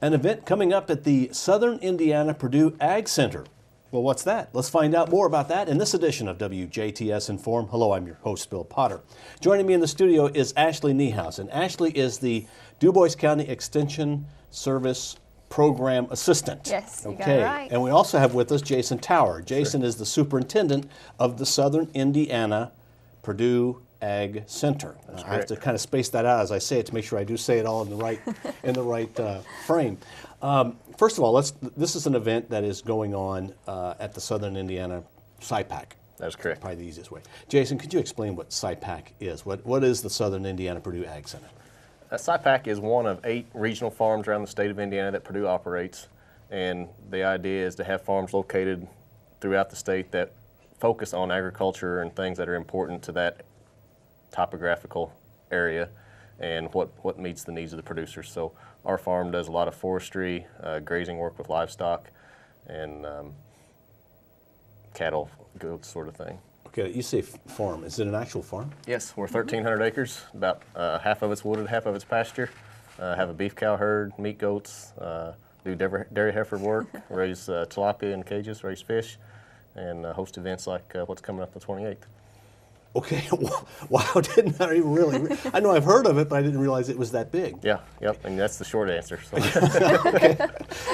an event coming up at the Southern Indiana Purdue Ag Center. Well, what's that? Let's find out more about that in this edition of WJTS in.form. Hello, I'm your host, Bill Potter. Joining me in the studio is Ashlee Niehaus, and Ashlee is the Dubois County Extension Service Program Assistant. Yes, you got it right. And we also have with us Jason Tower. Jason is the Superintendent of the Southern Indiana Purdue Ag Center. I have to kind of space that out as I say it to make sure I do say it all in the right frame. First of all, this is an event that is going on at the Southern Indiana SIPAC. That's correct. Probably the easiest way. Jason, could you explain what SIPAC is? What is the Southern Indiana Purdue Ag Center? SIPAC is one of 8 regional farms around the state of Indiana that Purdue operates, and the idea is to have farms located throughout the state that focus on agriculture and things that are important to that topographical area and what meets the needs of the producers. So our farm does a lot of forestry, grazing work with livestock, and cattle, goats, sort of thing. Okay, you say farm. Is it an actual farm? Yes, we're 1,300 acres. About half of it's wooded, half of it's pasture. Have a beef cow herd, meat goats, do dairy heifer work, raise tilapia in cages, raise fish, and host events like what's coming up the 28th. Okay, wow, didn't I really? I know I've heard of it, but I didn't realize it was that big. Yeah, yep, and that's the short answer. So. Okay,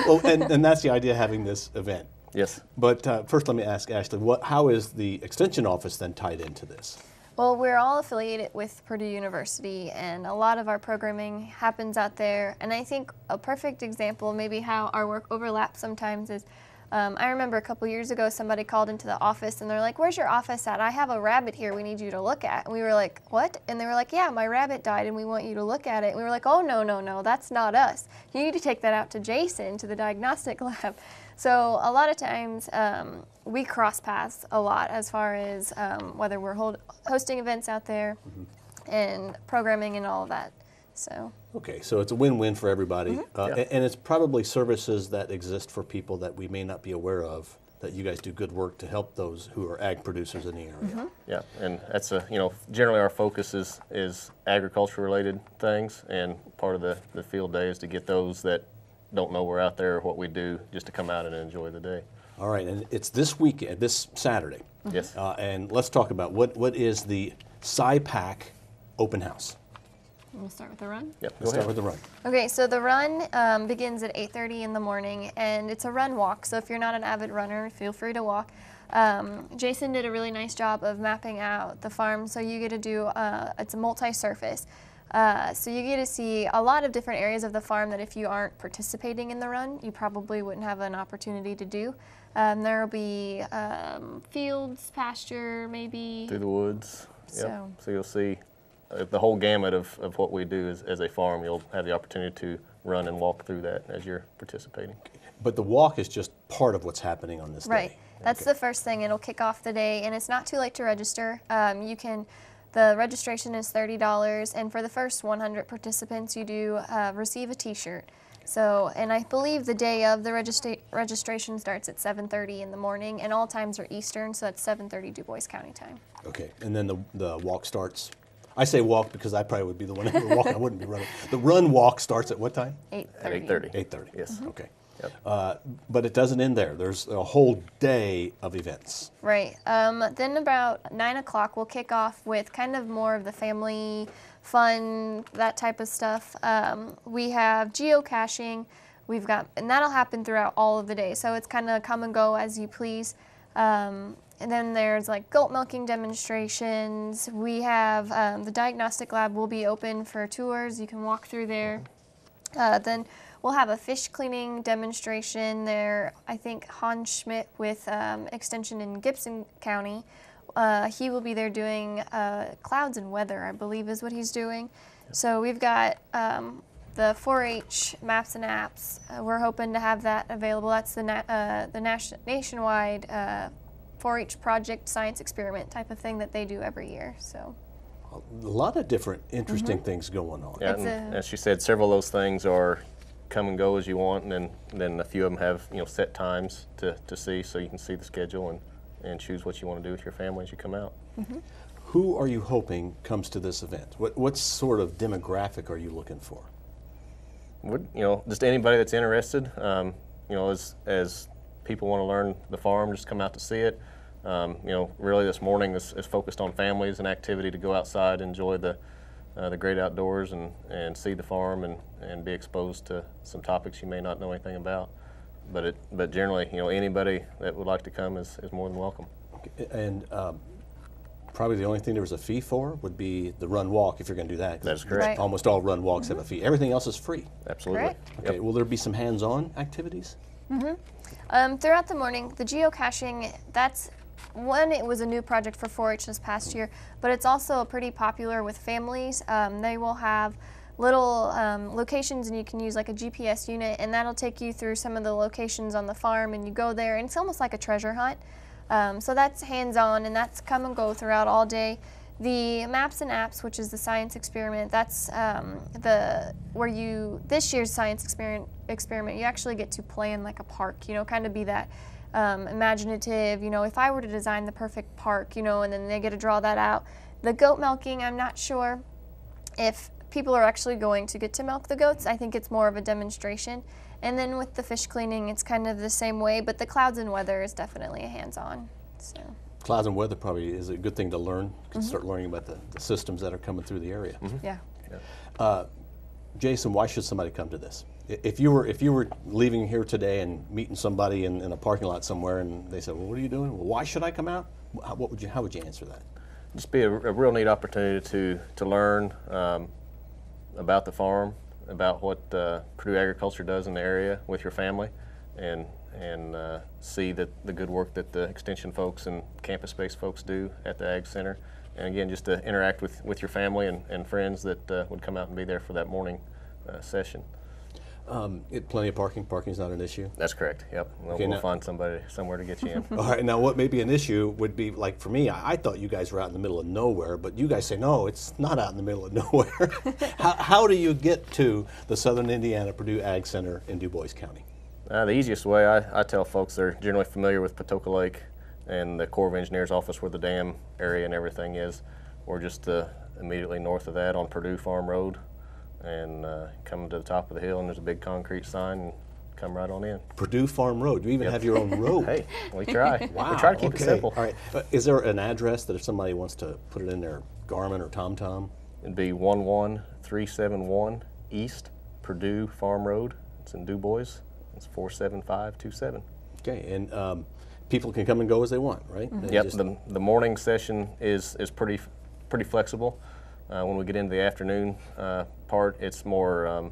well, and that's the idea of having this event. Yes. But first let me ask Ashlee, how is the Extension Office then tied into this? Well, we're all affiliated with Purdue University, and a lot of our programming happens out there. And I think a perfect example, maybe how our work overlaps sometimes, is I remember a couple years ago somebody called into the office and they're like, "Where's your office at? I have a rabbit here we need you to look at." And we were like, "What?" And they were like, "Yeah, my rabbit died and we want you to look at it." And we were like, "Oh, no, that's not us. You need to take that out to Jason, to the diagnostic lab." So a lot of times we cross paths a lot as far as whether we're hosting events out there and programming and all of that. So. Okay, so it's a win-win for everybody, Yeah. and it's probably services that exist for people that we may not be aware of, that you guys do good work to help those who are ag producers in the area. Yeah, and that's generally our focus is agriculture-related things, and part of the field day is to get those that don't know we're out there or what we do just to come out and enjoy the day. All right, and it's this weekend, this Saturday. Yes. And let's talk about what is the SIPAC open house. We'll start with the run? Yep, Let's start with the run. Okay, so the run begins at 8:30 in the morning, and it's a run walk. So if you're not an avid runner, feel free to walk. Jason did a really nice job of mapping out the farm. So you get to do, it's a multi-surface. So you get to see a lot of different areas of the farm that if you aren't participating in the run, you probably wouldn't have an opportunity to do. There will be fields, pasture, maybe. Through the woods. So you'll see the whole gamut of what we do as a farm. You'll have the opportunity to run and walk through that as you're participating. But the walk is just part of what's happening on this day. Right. That's the first thing. It'll kick off the day, and it's not too late to register. The registration is $30, and for the first 100 participants, you do receive a T-shirt. So, and I believe the day of the registration starts at 7:30 in the morning, and all times are Eastern, so that's 7:30 Dubois County time. Okay, and then the walk starts. I say walk because I probably would be the one who would walk. I wouldn't be running. The run walk starts at what time? 8:30. At 8:30. 8:30. Yes. Okay. Yep. But it doesn't end there. There's a whole day of events. Right. Then about 9 o'clock, we'll kick off with kind of more of the family fun, that type of stuff. We have geocaching. And that'll happen throughout all of the day. So it's kind of come and go as you please. And then there's like goat milking demonstrations. We have the diagnostic lab will be open for tours. You can walk through there. Then we'll have a fish cleaning demonstration there. I think Hans Schmidt with Extension in Gibson County, he will be there doing clouds and weather, I believe is what he's doing. Yep. So we've got the 4-H maps and apps. We're hoping to have that available. That's the nationwide 4-H project science experiment type of thing that they do every year. So a lot of different interesting things going on. Yeah, and as she said, several of those things are come and go as you want, and then a few of them have set times to see, so you can see the schedule and choose what you want to do with your family as you come out. Who are you hoping comes to this event? What sort of demographic are you looking for? Just anybody that's interested, as people want to learn the farm, just come out to see it. Really this morning is focused on families and activity to go outside, enjoy the great outdoors and see the farm and be exposed to some topics you may not know anything about. But generally, anybody that would like to come is more than welcome. Okay. And probably the only thing there was a fee for would be the run walk, if you're going to do that. That is correct. Right. Almost all run walks have a fee. Everything else is free. Absolutely. Correct. Okay. Yep. Will there be some hands-on activities? Throughout the morning, the geocaching, it was a new project for 4-H this past year, but it's also pretty popular with families. They will have little locations, and you can use like a GPS unit, and that'll take you through some of the locations on the farm, and you go there, and it's almost like a treasure hunt. So that's hands-on, and that's come and go throughout all day. The Maps and Apps, which is the science experiment, that's this year's science experiment, you actually get to plan like a park, kind of be that imaginative, if I were to design the perfect park, and then they get to draw that out. The goat milking, I'm not sure if people are actually going to get to milk the goats. I think it's more of a demonstration. And then with the fish cleaning, it's kind of the same way, but the clouds and weather is definitely a hands-on. So. Clouds and weather probably is a good thing to learn. Start learning about the systems that are coming through the area. Yeah. Jason, why should somebody come to this? If you were leaving here today and meeting somebody in a parking lot somewhere, and they said, "Well, what are you doing? Well, why should I come out?" How would you answer that? Just be a real neat opportunity to learn about the farm, about what Purdue Agriculture does in the area with your family, and see the good work that the extension folks and campus-based folks do at the Ag Center. And again, just to interact with your family and friends that would come out and be there for that morning session. Plenty of parking. Parking's not an issue. That's correct. Yep. Okay, we'll find somebody somewhere to get you in. All right. Now, what may be an issue would be, like for me, I thought you guys were out in the middle of nowhere, but you guys say no, it's not out in the middle of nowhere. How do you get to the Southern Indiana Purdue Ag Center in Dubois County? The easiest way, I tell folks, they're generally familiar with Patoka Lake and the Corps of Engineers office where the dam area and everything is. We're just immediately north of that on Purdue Farm Road, and come to the top of the hill, and there's a big concrete sign, and come right on in. Purdue Farm Road. You even have your own road. Hey, we try. Wow. We try to keep it simple. All right. Is there an address that if somebody wants to put it in their Garmin or TomTom? It'd be 11371 East Purdue Farm Road. It's in Dubois. It's 47527. Okay, and people can come and go as they want, right? Yep. The morning session is pretty flexible. When we get into the afternoon part, it's more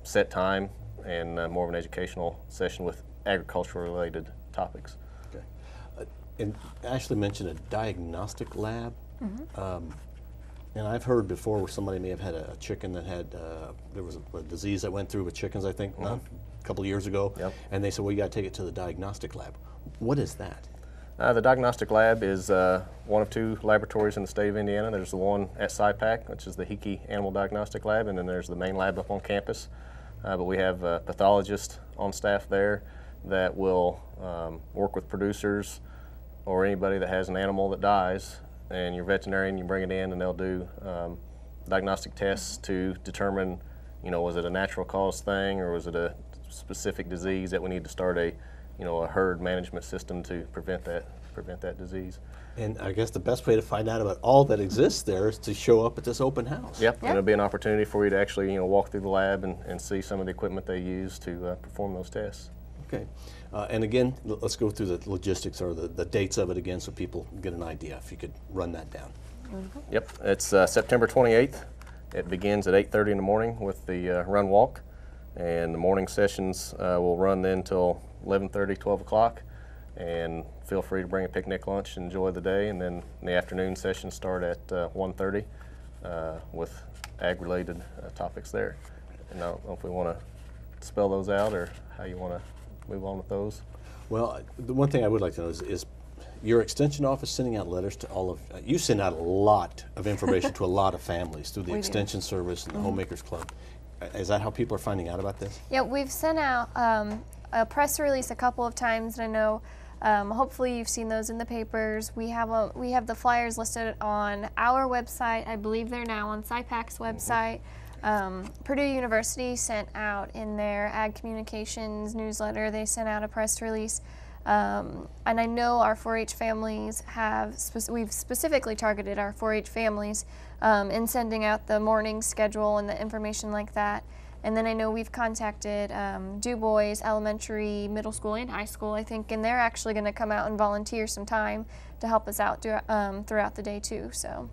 set time and more of an educational session with agricultural-related topics. Okay. And Ashlee mentioned a diagnostic lab. And I've heard before where somebody may have had a chicken that had, there was a disease that went through with chickens, I think, a couple of years ago. Yep. And they said, well, you got to take it to the diagnostic lab. What is that? The diagnostic lab is one of 2 laboratories in the state of Indiana. There's the one at SIPAC, which is the Hickey Animal Diagnostic Lab, and then there's the main lab up on campus. But we have a pathologist on staff there that will work with producers or anybody that has an animal that dies, and your veterinarian, you bring it in and they'll do diagnostic tests to determine, was it a natural cause thing or was it a specific disease that we need to start a herd management system to prevent that disease. And I guess the best way to find out about all that exists there is to show up at this open house. Yep, and it'll be an opportunity for you to actually walk through the lab and see some of the equipment they use to perform those tests. Okay. And again, let's go through the logistics or the dates of it again so people get an idea, if you could run that down. Yep, it's September 28th. It begins at 8:30 in the morning with the run walk, and the morning sessions will run then till 11:30, 12 o'clock, and feel free to bring a picnic lunch and enjoy the day, and then the afternoon sessions start at 1:30 with ag-related topics there. And I don't know if we want to spell those out or how you want to move on with those. Well, the one thing I would like to know is your extension office sending out letters to all of, you send out a lot of information to a lot of families through the extension service and the Homemakers Club. Is that how people are finding out about this? Yeah, we've sent out a press release a couple of times, and I know hopefully you've seen those in the papers. We have the flyers listed on our website. I believe they're now on SIPAC's website. Purdue University sent out in their Ag Communications newsletter, they sent out a press release. And I know our 4-H families we've specifically targeted our 4-H families in sending out the morning schedule and the information like that. And then I know we've contacted Dubois Elementary, Middle School, and High School, I think, and they're actually going to come out and volunteer some time to help us out throughout the day too. So.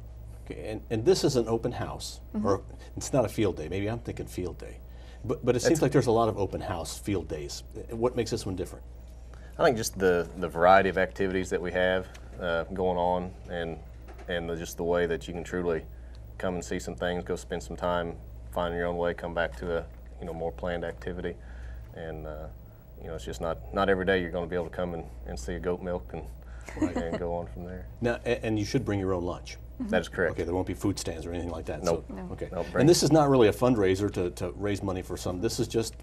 Okay, and this is an open house, or it's not a field day. Maybe I'm thinking field day, but it seems like there's a lot of open house field days. What makes this one different? I think just the variety of activities that we have going on, and just the way that you can truly come and see some things, go spend some time, find your own way, come back to a more planned activity, and it's just not every day you're going to be able to come and see a goat milk and go on from there. Now, and you should bring your own lunch. That is correct. Okay, there won't be food stands or anything like that. Nope. So, No. okay. Nope, And this is not really a fundraiser to raise money for some. This is just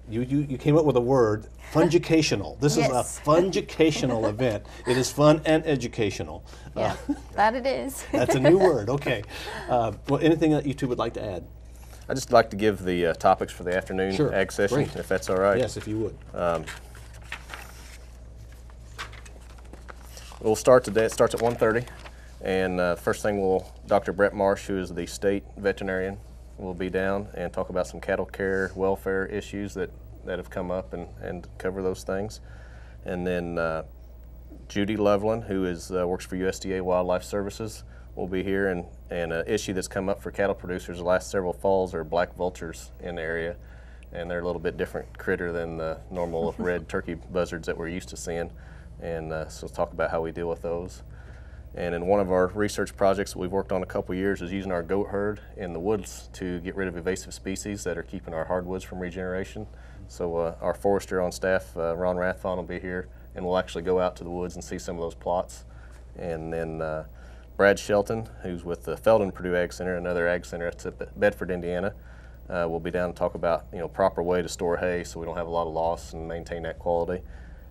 you came up with a word, fungicational. This is a Yes. fungicational event. It is fun and educational. Yeah, that it is. That's a new word. Okay. Well, anything that you two would like to add? I'd just like to give the topics for the afternoon Sure. ag session, Great. if that's all right. Yes, if you would. We'll start today. It starts at 1:30, and first thing Dr. Brett Marsh, who is the state veterinarian, will be down and talk about some cattle care welfare issues that have come up and cover those things. And then Judy Loveland, who works for USDA Wildlife Services, will be here, and an issue that's come up for cattle producers the last several falls are black vultures in the area, and they're a little bit different critter than the normal red turkey buzzards that we're used to seeing, and so talk about how we deal with those. And in one of our research projects that we've worked on a couple years is using our goat herd in the woods to get rid of invasive species that are keeping our hardwoods from regeneration. So our forester on staff, Ron Rathfon, will be here, and we'll actually go out to the woods and see some of those plots. And then Brad Shelton, who's with the Felden Purdue Ag Center, another ag center at Bedford, Indiana, will be down to talk about proper way to store hay so we don't have a lot of loss and maintain that quality.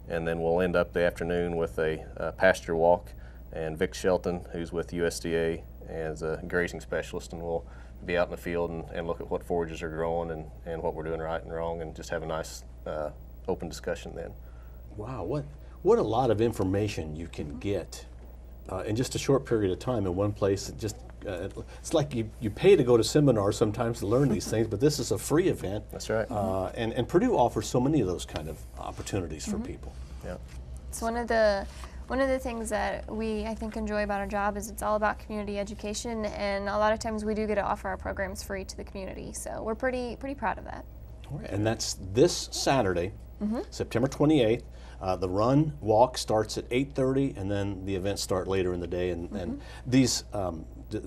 And then we'll end up the afternoon with a pasture walk, and Vic Shelton, who's with USDA as a grazing specialist, and we'll be out in the field and look at what forages are growing and what we're doing right and wrong, and just have a nice open discussion then. Wow, what a lot of information you can get in just a short period of time in one place. It's like you pay to go to seminars sometimes to learn these things, but this is a free event. That's right. And Purdue offers so many of those kind of opportunities for people. Yeah. It's one of the things that we, I think, enjoy about our job is it's all about community education, and a lot of times we do get to offer our programs free to the community. So we're pretty proud of that. All right, and that's this Saturday, September 28th. The run walk starts at 8:30, and then the events start later in the day. And these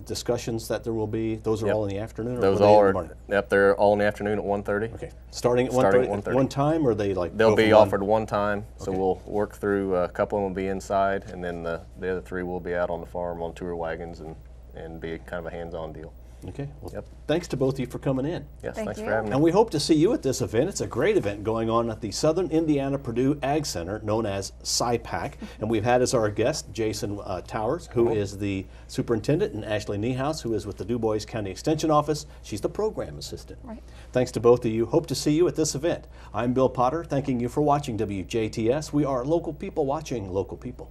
discussions that there will be, those are Yep. all in the afternoon? Or Those are they all in the are, morning? yep, they're all in the afternoon at 1:30. Okay, starting at Starting at 1:30. 1:30. One time, or they like They'll go be from one- offered one time, so Okay. we'll work through, a couple of them will be inside, and then the other three will be out on the farm on tour wagons and be kind of a hands-on deal. Okay, well, Yep. thanks to both of you for coming in. Yes, Thank thanks you. for having me. And we hope to see you at this event. It's a great event going on at the Southern Indiana Purdue Ag Center, known as SIPAC. And we've had as our guest Jason Towers, who is the superintendent, and Ashlee Niehaus, who is with the Dubois County Extension Office. She's the program assistant. Right. Thanks to both of you. Hope to see you at this event. I'm Bill Potter, thanking you for watching WJTS. We are local people watching local people.